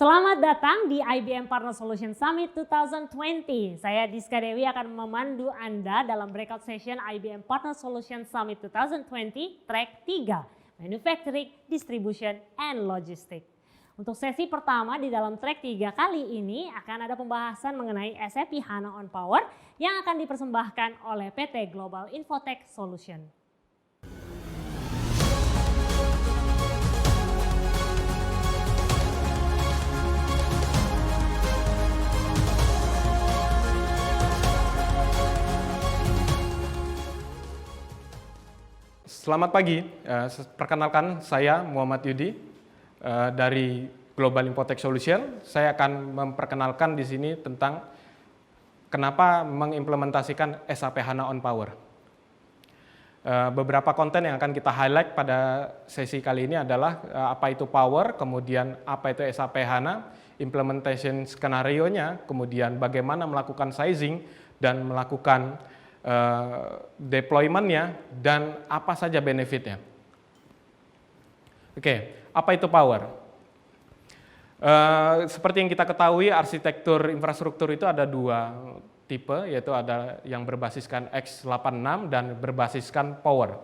Selamat datang di IBM Partner Solution Summit 2020. Saya Diska Dewi akan memandu Anda dalam breakout session IBM Partner Solution Summit 2020 track 3, Manufacturing, Distribution, and Logistics. Untuk sesi pertama di dalam track 3 kali ini akan ada pembahasan mengenai SAP HANA on Power yang akan dipersembahkan oleh PT Global Infotech Solution. Selamat pagi, perkenalkan saya Muhammad Yudi dari Global Infotech Solution. Saya akan memperkenalkan di sini tentang kenapa mengimplementasikan SAP HANA on Power. Beberapa konten yang akan kita highlight pada sesi kali ini adalah apa itu Power, kemudian apa itu SAP HANA, implementation skenario-nya, kemudian bagaimana melakukan sizing dan melakukan deployment-nya, dan apa saja benefit-nya. Oke, apa itu Power? Seperti yang kita ketahui, arsitektur infrastruktur itu ada dua tipe, yaitu ada yang berbasiskan x86 dan berbasiskan Power.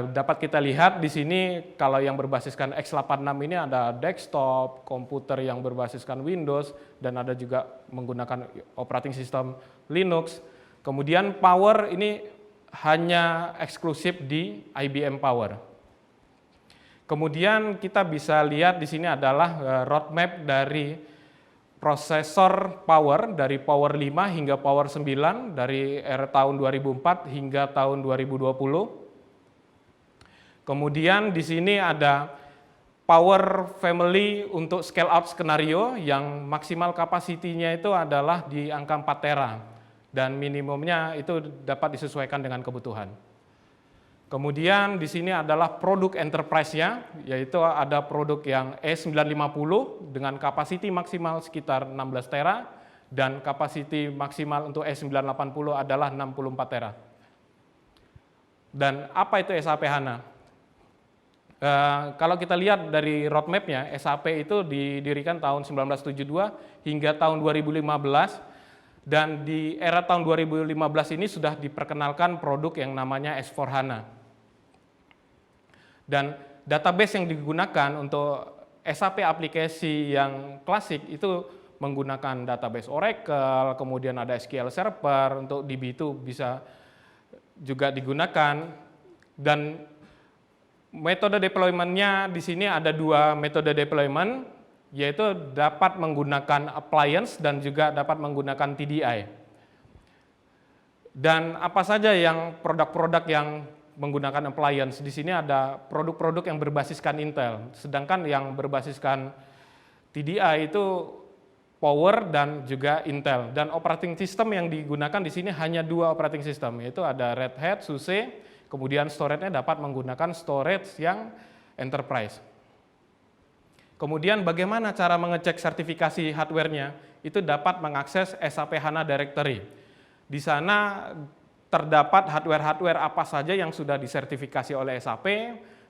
Dapat kita lihat di sini kalau yang berbasiskan x86 ini ada desktop, komputer yang berbasiskan Windows, dan ada juga menggunakan operating system Linux. Kemudian Power ini hanya eksklusif di IBM Power. Kemudian kita bisa lihat di sini adalah roadmap dari prosesor Power dari Power 5 hingga Power 9 dari era tahun 2004 hingga tahun 2020. Kemudian di sini ada Power Family untuk scale out skenario yang maksimal kapasitinya itu adalah di angka 4 tera. Dan minimumnya itu dapat disesuaikan dengan kebutuhan. Kemudian di sini adalah produk enterprise-nya, yaitu ada produk yang E950 dengan kapasiti maksimal sekitar 16 tera, dan kapasiti maksimal untuk E980 adalah 64 tera. Dan apa itu SAP HANA? Kalau kita lihat dari roadmap-nya, SAP itu didirikan tahun 1972 hingga tahun 2015, dan di era tahun 2015 ini sudah diperkenalkan produk yang namanya S/4HANA. Dan database yang digunakan untuk SAP aplikasi yang klasik itu menggunakan database Oracle, kemudian ada SQL Server, untuk DB2 bisa juga digunakan. Dan metode deployment-nya di sini ada dua metode deployment, yaitu dapat menggunakan appliance dan juga dapat menggunakan TDI. Dan apa saja yang produk-produk yang menggunakan appliance? Di sini ada produk-produk yang berbasiskan Intel, sedangkan yang berbasiskan TDI itu Power dan juga Intel. Dan operating system yang digunakan di sini hanya dua operating system, yaitu ada Red Hat, SUSE, kemudian storage-nya dapat menggunakan storage yang enterprise. Kemudian bagaimana cara mengecek sertifikasi hardware-nya? Itu dapat mengakses SAP HANA Directory. Di sana terdapat hardware-hardware apa saja yang sudah disertifikasi oleh SAP,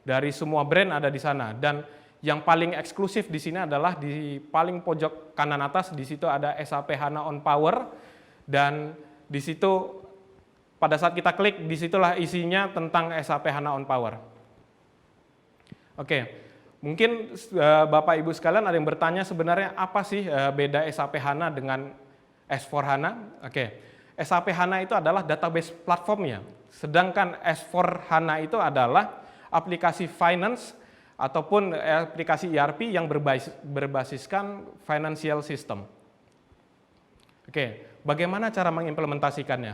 dari semua brand ada di sana. Dan yang paling eksklusif di sini adalah di paling pojok kanan atas, di situ ada SAP HANA on Power, dan di situ pada saat kita klik, disitulah isinya tentang SAP HANA on Power. Oke. Mungkin Bapak Ibu sekalian ada yang bertanya sebenarnya apa sih beda SAP HANA dengan S/4HANA? Oke, SAP HANA itu adalah database platformnya, sedangkan S/4HANA itu adalah aplikasi finance ataupun aplikasi ERP yang berbasiskan financial system. Oke, bagaimana cara mengimplementasikannya?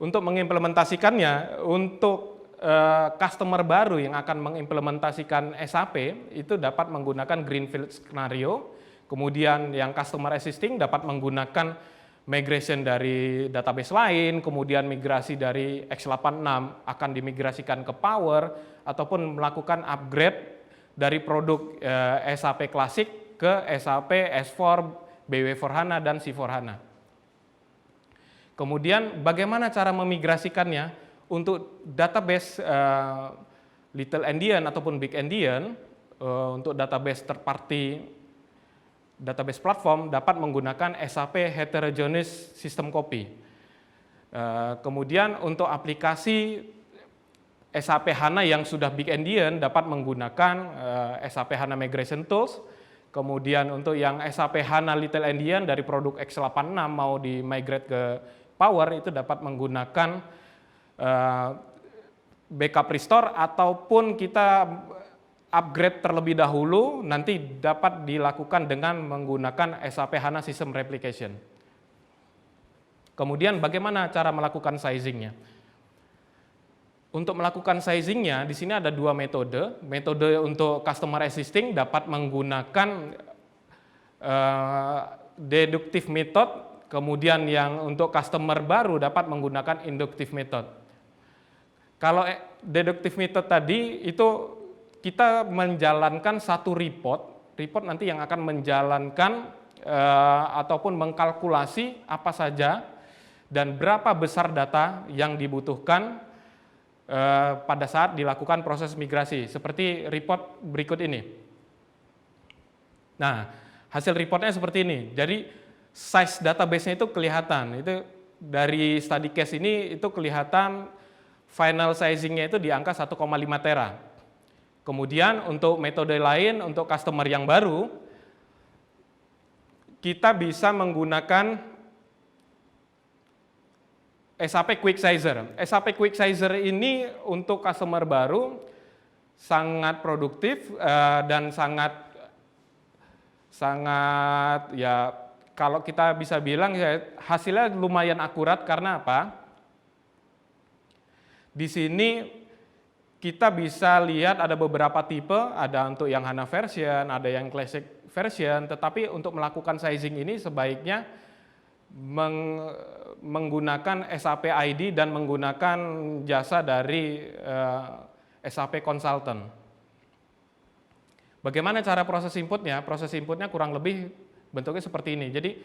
Untuk mengimplementasikannya, untuk customer baru yang akan mengimplementasikan SAP itu dapat menggunakan greenfield scenario, kemudian yang customer existing dapat menggunakan migration dari database lain, kemudian migrasi dari x86 akan dimigrasikan ke Power, ataupun melakukan upgrade dari produk SAP klasik ke SAP S/4, BW4HANA, dan C/4HANA. Kemudian bagaimana cara memigrasikannya? Untuk database Little Endian ataupun Big Endian, untuk database third party database platform dapat menggunakan SAP Heterogeneous System Copy. Kemudian untuk aplikasi SAP HANA yang sudah big endian dapat menggunakan SAP HANA Migration Tools. Kemudian untuk yang SAP HANA Little Endian dari produk X86 mau di migrate ke Power itu dapat menggunakan backup restore ataupun kita upgrade terlebih dahulu nanti dapat dilakukan dengan menggunakan SAP HANA System Replication. Kemudian bagaimana cara melakukan sizingnya? Untuk melakukan sizingnya, di sini ada dua metode. Metode untuk customer existing dapat menggunakan deductive method, kemudian yang untuk customer baru dapat menggunakan inductive method. Kalau deductive method tadi itu kita menjalankan satu report nanti yang akan menjalankan ataupun mengkalkulasi apa saja dan berapa besar data yang dibutuhkan pada saat dilakukan proses migrasi, seperti report berikut ini. Nah, hasil reportnya seperti ini. Jadi size database-nya itu kelihatan. Itu dari study case ini itu kelihatan final sizing-nya itu di angka 1,5 tera. Kemudian untuk metode lain, untuk customer yang baru, kita bisa menggunakan SAP Quick Sizer. SAP Quick Sizer ini untuk customer baru sangat produktif dan sangat ya kalau kita bisa bilang ya, hasilnya lumayan akurat karena apa? Di sini kita bisa lihat ada beberapa tipe, ada untuk yang HANA version, ada yang Classic version, tetapi untuk melakukan sizing ini sebaiknya menggunakan SAP ID dan menggunakan jasa dari SAP Consultant. Bagaimana cara proses inputnya? Proses inputnya kurang lebih bentuknya seperti ini. Jadi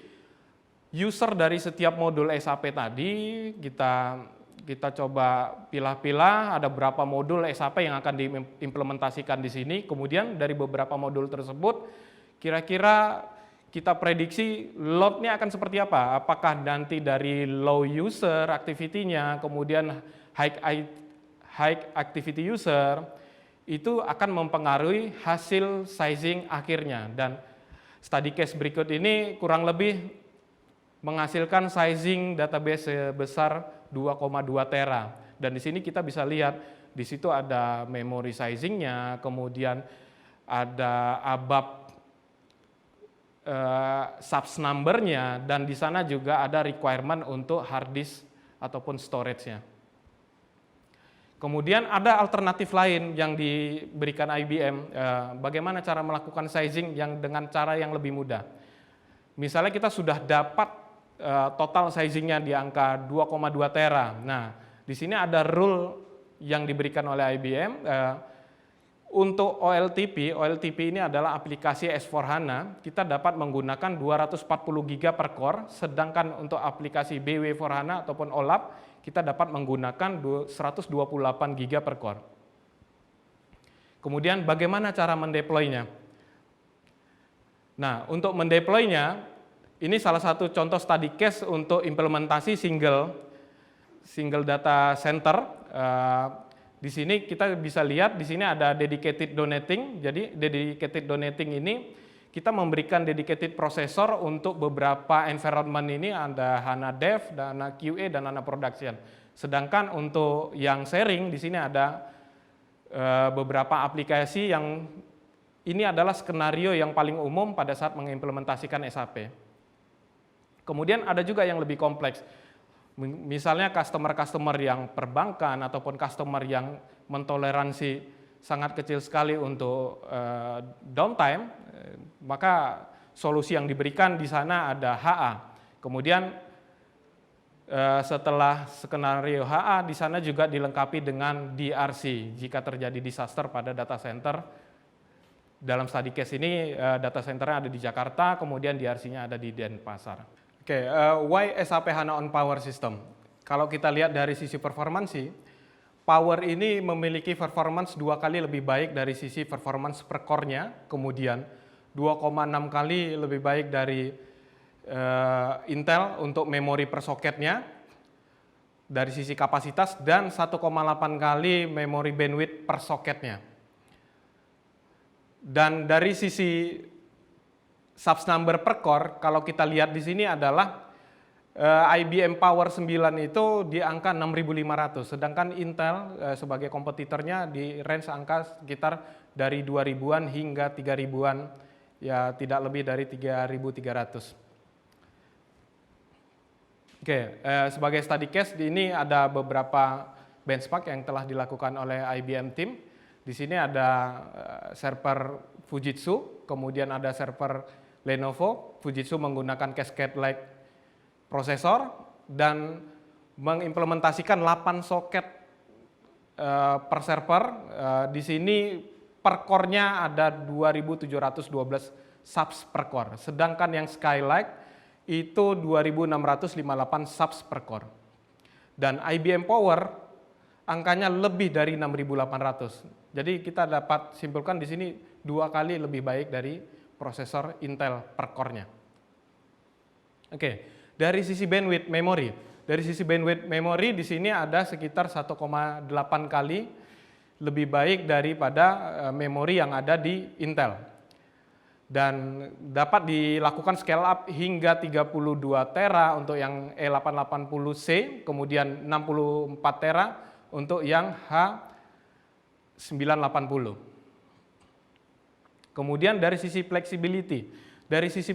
user dari setiap modul SAP tadi kita coba pilah-pilah, ada berapa modul SAP yang akan diimplementasikan di sini. Kemudian dari beberapa modul tersebut kira-kira kita prediksi load-nya akan seperti apa? Apakah nanti dari low user activity-nya, kemudian high activity user, itu akan mempengaruhi hasil sizing akhirnya. Dan study case berikut ini kurang lebih menghasilkan sizing database sebesar 2,2 tera. Dan di sini kita bisa lihat, di situ ada memory sizing-nya, kemudian ada ABAP subs number-nya, dan di sana juga ada requirement untuk hard disk ataupun storage-nya. Kemudian ada alternatif lain yang diberikan IBM, bagaimana cara melakukan sizing yang dengan cara yang lebih mudah. Misalnya kita sudah dapat total sizing-nya di angka 2,2 tera. Nah, di sini ada rule yang diberikan oleh IBM. Untuk OLTP ini adalah aplikasi S4HANA, kita dapat menggunakan 240 GB per core, sedangkan untuk aplikasi BW4HANA ataupun OLAP, kita dapat menggunakan 128 GB per core. Kemudian bagaimana cara mendeploy-nya? Nah, untuk mendeploy-nya, ini salah satu contoh study case untuk implementasi single data center. Di sini kita bisa lihat, di sini ada dedicated donating. Jadi dedicated donating ini kita memberikan dedicated processor untuk beberapa environment ini, ada HANA Dev, HANA QA, dan HANA Production. Sedangkan untuk yang sharing di sini ada beberapa aplikasi yang ini adalah skenario yang paling umum pada saat mengimplementasikan SAP. Kemudian ada juga yang lebih kompleks. Misalnya customer yang perbankan ataupun customer yang mentoleransi sangat kecil sekali untuk downtime, maka solusi yang diberikan di sana ada HA. Kemudian setelah skenario HA di sana juga dilengkapi dengan DRC jika terjadi disaster pada data center. Dalam study case ini data centernya ada di Jakarta, kemudian DRC-nya ada di Denpasar. Why SAP HANA on Power System? Kalau kita lihat dari sisi performansi, Power ini memiliki performance 2 kali lebih baik dari sisi performance per core-nya, kemudian 2,6 kali lebih baik dari Intel untuk memori per soketnya dari sisi kapasitas, dan 1,8 kali memori bandwidth per soketnya. Dan dari sisi subs number per core, kalau kita lihat di sini adalah IBM Power 9 itu di angka 6.500, sedangkan Intel sebagai kompetitornya di range angka sekitar dari 2.000-an hingga 3.000-an, ya tidak lebih dari 3.300. Oke, sebagai study case ini ada beberapa benchmark yang telah dilakukan oleh IBM team. Di sini ada server Fujitsu, kemudian ada server Lenovo. Fujitsu menggunakan Cascade Lake prosesor dan mengimplementasikan 8 soket per server. Di sini per core-nya ada 2.712 subs per core, sedangkan yang Skylake itu 2.658 subs per core. Dan IBM Power angkanya lebih dari 6.800. Jadi kita dapat simpulkan di sini 2 kali lebih baik dari prosesor Intel per core-nya. Oke. Dari sisi bandwidth memori, di sini ada sekitar 1,8 kali lebih baik daripada memori yang ada di Intel. Dan dapat dilakukan scale up hingga 32 tera untuk yang E880C, kemudian 64 tera untuk yang H980. Kemudian dari sisi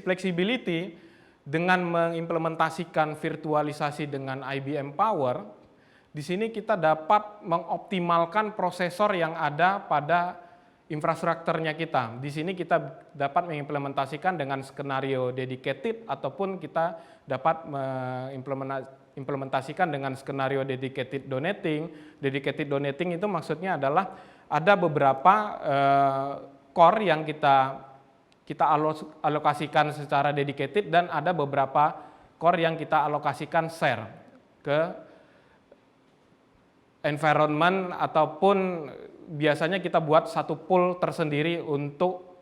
flexibility, dengan mengimplementasikan virtualisasi dengan IBM Power, di sini kita dapat mengoptimalkan prosesor yang ada pada infrastrukturnya kita. Di sini kita dapat mengimplementasikan dengan skenario dedicated ataupun kita dapat mengimplementasikan dengan skenario dedicated donating. Dedicated donating itu maksudnya adalah ada beberapa core yang kita alokasikan secara dedicated dan ada beberapa core yang kita alokasikan share ke environment ataupun biasanya kita buat satu pool tersendiri untuk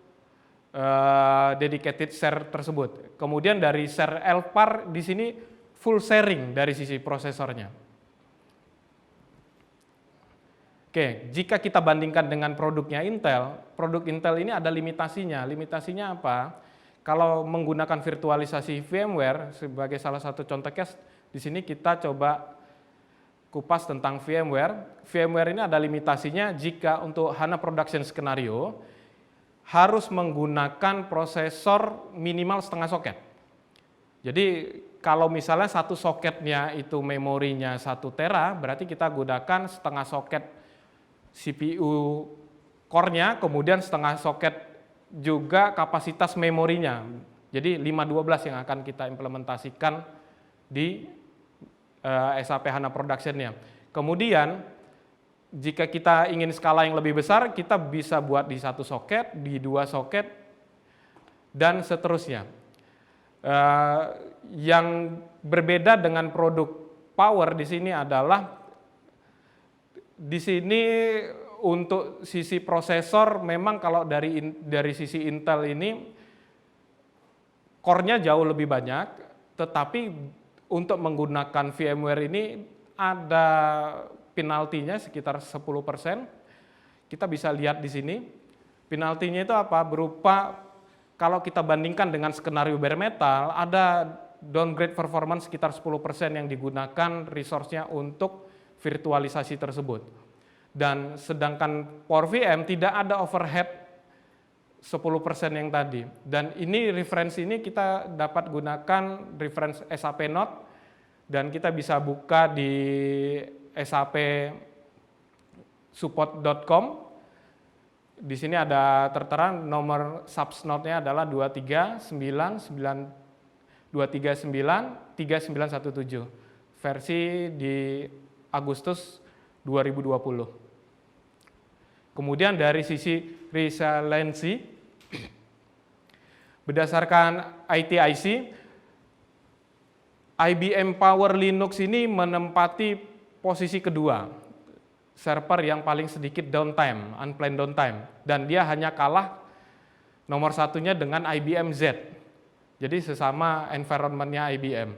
dedicated share tersebut. Kemudian dari share LPAR di sini full sharing dari sisi prosesornya. Oke, jika kita bandingkan dengan produknya Intel, produk Intel ini ada limitasinya. Limitasinya apa? Kalau menggunakan virtualisasi VMware sebagai salah satu contoh case, di sini kita coba kupas tentang VMware. VMware ini ada limitasinya jika untuk HANA Production Scenario harus menggunakan prosesor minimal setengah soket. Jadi kalau misalnya satu soketnya itu memorinya 1 tera, berarti kita gunakan setengah soket CPU core-nya, kemudian setengah soket juga kapasitas memorinya. Jadi 512 yang akan kita implementasikan di SAP HANA Production-nya. Kemudian jika kita ingin skala yang lebih besar, kita bisa buat di 1 soket, di 2 soket, dan seterusnya. Yang berbeda dengan produk Power di sini adalah di sini untuk sisi prosesor memang kalau dari sisi Intel ini core-nya jauh lebih banyak, tetapi untuk menggunakan VMware ini ada penaltinya sekitar 10%. Kita bisa lihat di sini. Penaltinya itu apa? Berupa kalau kita bandingkan dengan skenario bare metal, ada downgrade performance sekitar 10% yang digunakan resource-nya untuk virtualisasi tersebut. Dan sedangkan Power VM tidak ada overhead 10% yang tadi. Dan ini referensi ini kita dapat gunakan reference SAP Note dan kita bisa buka di sapsupport.com. Di sini ada tertera nomor subs node-nya adalah 2393917 versi di Agustus 2020. Kemudian dari sisi resiliency, berdasarkan ITIC, IBM Power Linux ini menempati posisi kedua server yang paling sedikit downtime, unplanned downtime. Dan dia hanya kalah nomor satunya dengan IBM Z. Jadi sesama environment-nya IBM.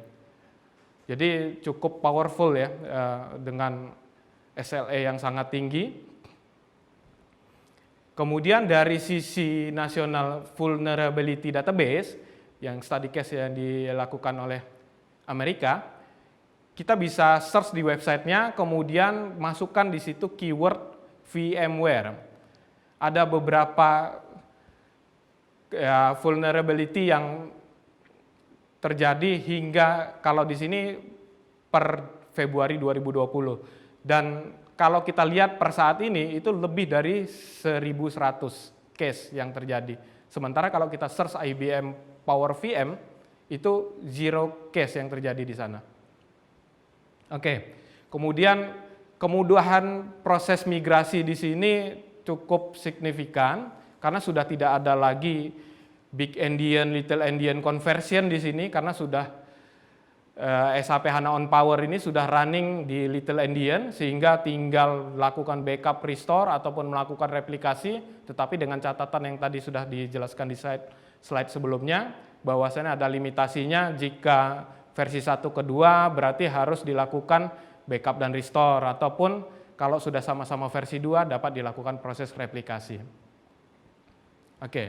Jadi cukup powerful ya, dengan SLA yang sangat tinggi. Kemudian dari sisi National Vulnerability Database, yang study case yang dilakukan oleh Amerika, kita bisa search di websitenya, kemudian masukkan di situ keyword VMware. Ada beberapa vulnerability yang terjadi hingga kalau di sini per Februari 2020. Dan kalau kita lihat per saat ini itu lebih dari 1.100 case yang terjadi. Sementara kalau kita search IBM Power VM itu 0 case yang terjadi di sana. Oke. Kemudian kemudahan proses migrasi di sini cukup signifikan karena sudah tidak ada lagi Big Endian, Little Endian conversion di sini karena sudah SAP HANA On Power ini sudah running di Little Endian sehingga tinggal lakukan backup restore ataupun melakukan replikasi, tetapi dengan catatan yang tadi sudah dijelaskan di slide sebelumnya bahwasanya ada limitasinya. Jika versi 1 ke 2 berarti harus dilakukan backup dan restore, ataupun kalau sudah sama-sama versi 2 dapat dilakukan proses replikasi. Oke.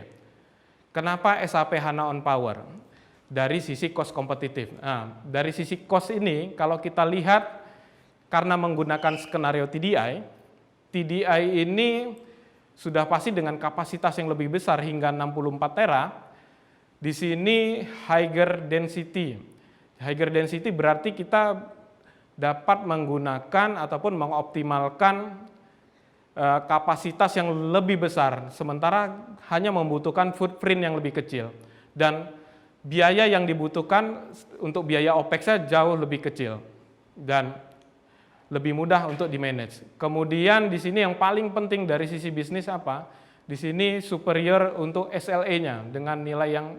Kenapa SAP HANA On Power? Dari sisi cost kompetitif. Nah, dari sisi cost ini kalau kita lihat karena menggunakan skenario TDI, TDI ini sudah pasti dengan kapasitas yang lebih besar hingga 64 tera. Di sini higher density. Higher density berarti kita dapat menggunakan ataupun mengoptimalkan kapasitas yang lebih besar, sementara hanya membutuhkan footprint yang lebih kecil. Dan biaya yang dibutuhkan untuk biaya OPEX-nya jauh lebih kecil dan lebih mudah untuk di-manage. Kemudian di sini yang paling penting dari sisi bisnis apa? Di sini superior untuk SLA-nya dengan nilai yang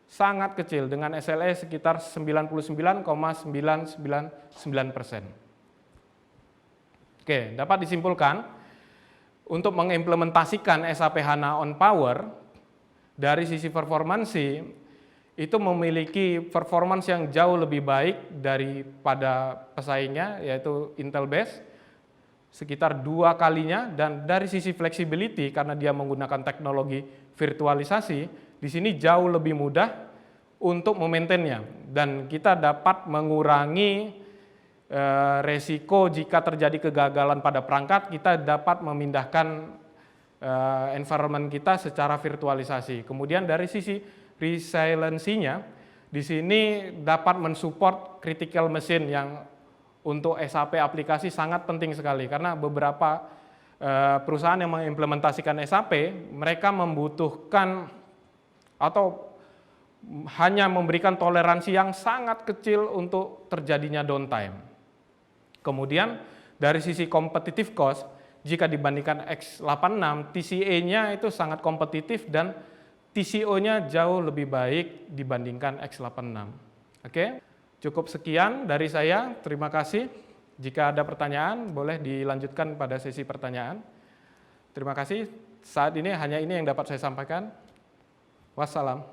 sangat kecil, dengan SLA sekitar 99,999%. Oke, dapat disimpulkan untuk mengimplementasikan SAP HANA On Power dari sisi performansi itu memiliki performance yang jauh lebih baik daripada pesaingnya yaitu Intel Base sekitar 2 kalinya, dan dari sisi flexibility karena dia menggunakan teknologi virtualisasi di sini jauh lebih mudah untuk memaintainnya, dan kita dapat mengurangi resiko jika terjadi kegagalan pada perangkat. Kita dapat memindahkan environment kita secara virtualisasi. Kemudian dari sisi resiliency-nya di sini dapat mensupport critical machine yang untuk SAP aplikasi sangat penting sekali karena beberapa perusahaan yang mengimplementasikan SAP mereka membutuhkan atau hanya memberikan toleransi yang sangat kecil untuk terjadinya downtime. Kemudian dari sisi competitive cost jika dibandingkan x86 TCA-nya itu sangat kompetitif dan TCO-nya jauh lebih baik dibandingkan x86. Oke, cukup sekian dari saya. Terima kasih. Jika ada pertanyaan, boleh dilanjutkan pada sesi pertanyaan. Terima kasih. Saat ini hanya ini yang dapat saya sampaikan. Wassalam.